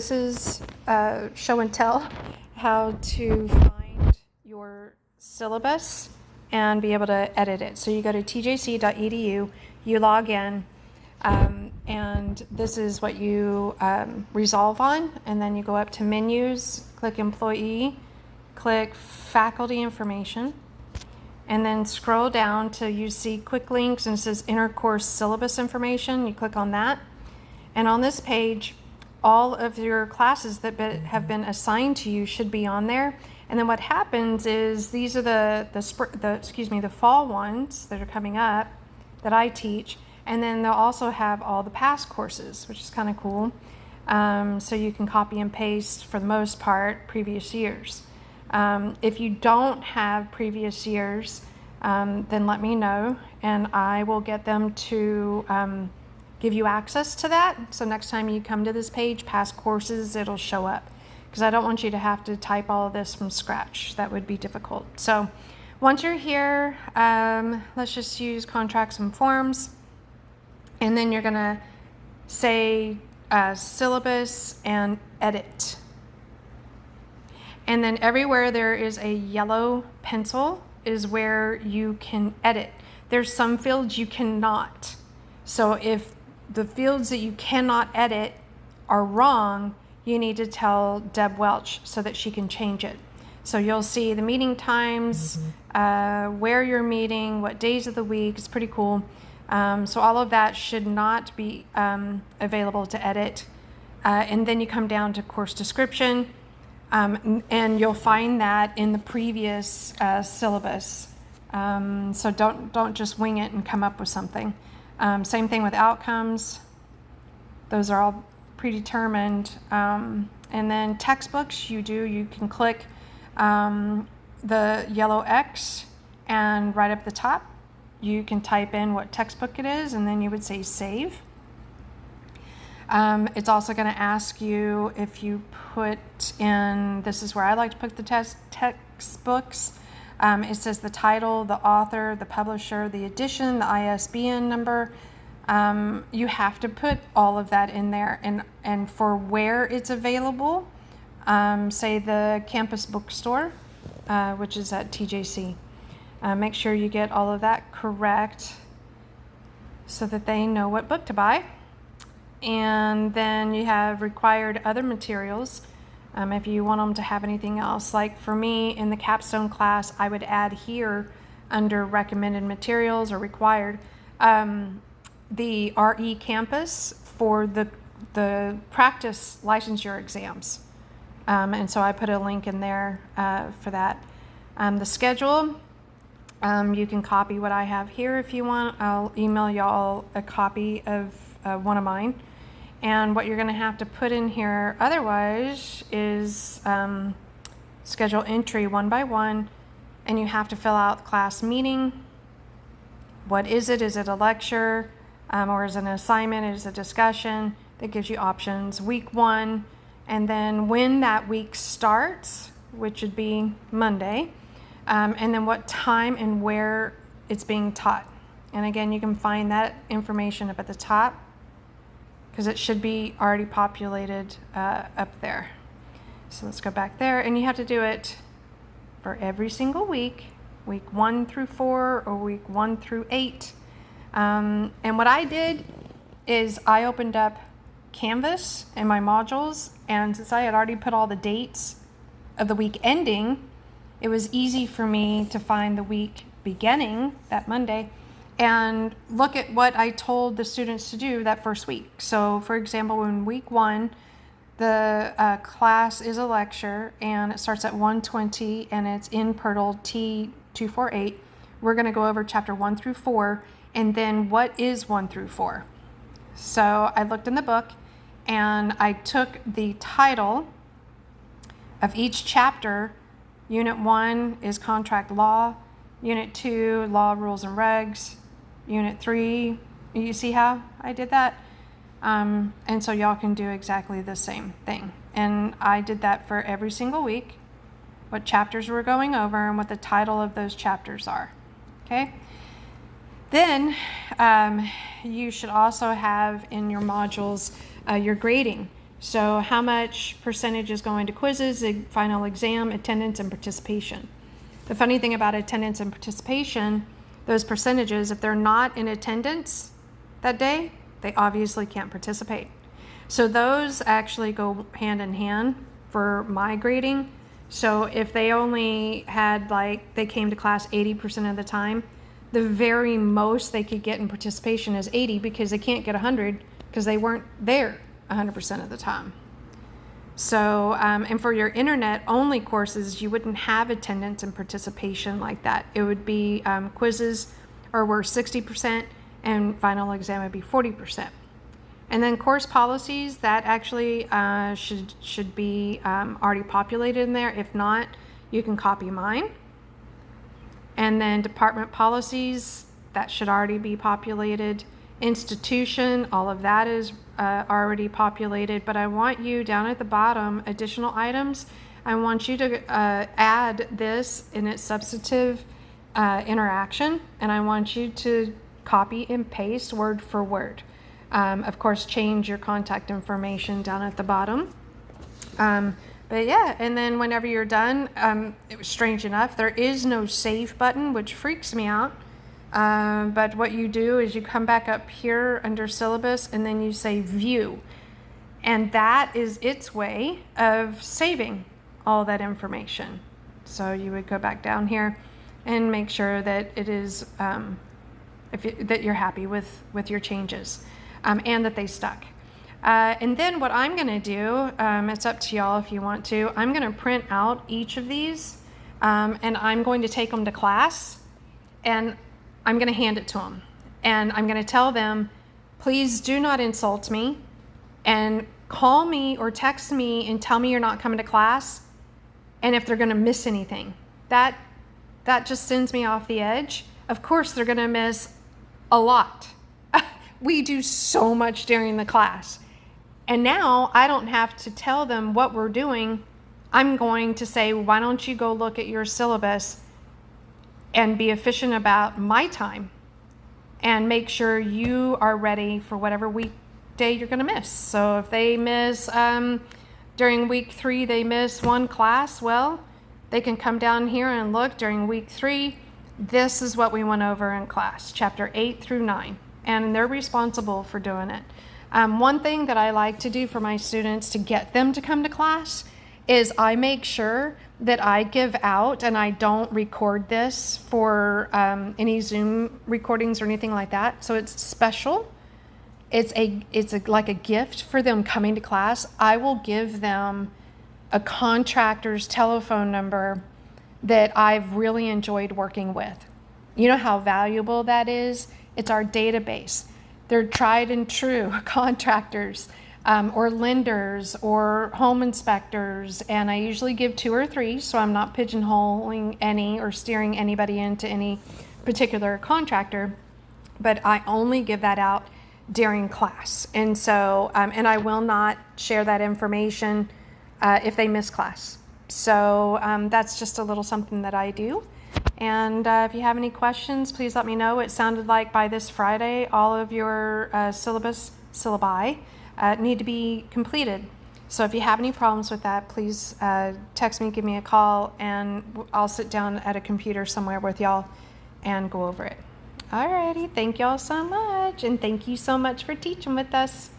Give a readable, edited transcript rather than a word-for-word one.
This is show and tell how to find your syllabus and be able to edit it. So you go to tjc.edu, you log in, and this is what you resolve on, and then you go up to menus, click employee, click faculty information, and then scroll down till you see quick links and it says intercourse syllabus information. You click on that, and on this page all of your classes that have been assigned to you should be on there. And then what happens is these are the fall ones that are coming up that I teach, and then they'll also have all the past courses, which is kind of cool. So you can copy and paste, for the most part, previous years. If you don't have previous years, then let me know and I will get them to give you access to that. So next time you come to this page, past courses, it'll show up, because I don't want you to have to type all of this from scratch. That would be difficult. So once you're here, let's just use contracts and forms, and then you're gonna say syllabus and edit. And then everywhere there is a yellow pencil is where you can edit. There's some fields you cannot. So if the fields that you cannot edit are wrong, you need to tell Deb Welch so that she can change it. So you'll see the meeting times, where you're meeting, what days of the week. It's pretty cool. So all of that should not be available to edit. And then you come down to course description, and you'll find that in the previous syllabus. So don't just wing it and come up with something. Same thing with outcomes. Those are all predetermined. And then textbooks, you can click the yellow X, and right up the top, you can type in what textbook it is, and then you would say save. It's also going to ask you if you put in, this is where I like to put the textbooks. It says the title, the author, the publisher, the edition, the ISBN number. You have to put all of that in there, and for where it's available, say the campus bookstore, which is at TJC. Make sure you get all of that correct so that they know what book to buy. And then you have required other materials. If you want them to have anything else, like for me in the capstone class, I would add here under recommended materials or required the RE campus for the practice licensure exams, and so I put a link in there for that. The schedule, you can copy what I have here if you want. I'll email y'all a copy of one of mine. And what you're going to have to put in here otherwise is schedule entry one by one, and you have to fill out class meeting. What is it? Is it a lecture, or is it an assignment? Is it a discussion? That gives you options. Week 1, and then when that week starts, which would be Monday, and then what time and where it's being taught. And again, you can find that information up at the top, because it should be already populated up there. So let's go back there, and you have to do it for every single week 1 through 4 or week 1 through 8. And what I did is I opened up Canvas in my modules, and since I had already put all the dates of the week ending, it was easy for me to find the week beginning, that Monday, and look at what I told the students to do that first week. So for example, in week 1, the class is a lecture, and it starts at 1:20, and it's in Pirtle T248. We're going to go over chapter 1 through 4, and then what is 1 through 4. So I looked in the book, and I took the title of each chapter. Unit 1 is contract law. Unit 2, law, rules, and regs. Unit 3, you see how I did that? And so y'all can do exactly the same thing. And I did that for every single week, what chapters we're going over and what the title of those chapters are. Okay? Then you should also have in your modules your grading. So how much percentage is going to quizzes, final exam, attendance, and participation? The funny thing about attendance and participation, those percentages, if they're not in attendance that day, they obviously can't participate. So those actually go hand in hand for my grading. So if they only had, like, they came to class 80% of the time, the very most they could get in participation is 80, because they can't get 100 because they weren't there 100% of the time. So, and for your internet only courses, you wouldn't have attendance and participation like that. It would be quizzes were 60% and final exam would be 40%. And then course policies, that actually should be already populated in there. If not, you can copy mine. And then department policies, that should already be populated. Institution, all of that is already populated. But I want you down at the bottom, additional items, I want you to add this in its substantive interaction. And I want you to copy and paste word for word. Of course, change your contact information down at the bottom. But yeah, and then whenever you're done, it was strange enough, there is no save button, which freaks me out. But what you do is you come back up here under syllabus and then you say view. And that is its way of saving all that information. So you would go back down here and make sure that it is, that you're happy with your changes, and that they stuck. And then what I'm going to do, it's up to y'all if you want to, I'm going to print out each of these, and I'm going to take them to class, and I'm going to hand it to them. And I'm going to tell them, please do not insult me, and call me or text me and tell me you're not coming to class, and if they're going to miss anything. That just sends me off the edge. Of course, they're going to miss a lot. We do so much during the class. And now I don't have to tell them what we're doing. I'm going to say, why don't you go look at your syllabus and be efficient about my time and make sure you are ready for whatever weekday you're going to miss. So if they miss, during week 3, they miss one class, well, they can come down here and look during week 3. This is what we went over in class, chapter 8 through 9. And they're responsible for doing it. One thing that I like to do for my students to get them to come to class is I make sure that I give out, and I don't record this for any Zoom recordings or anything like that. So it's special. It's like a gift for them coming to class. I will give them a contractor's telephone number that I've really enjoyed working with. You know how valuable that is? It's our database. They're tried and true contractors, or lenders, or home inspectors, and I usually give 2 or 3, so I'm not pigeonholing any or steering anybody into any particular contractor, but I only give that out during class. And so, and I will not share that information if they miss class. So that's just a little something that I do. And if you have any questions, please let me know. It sounded like by this Friday, all of your syllabi need to be completed. So if you have any problems with that, please text me, give me a call, and I'll sit down at a computer somewhere with y'all and go over it. Alrighty, thank y'all so much, and thank you so much for teaching with us.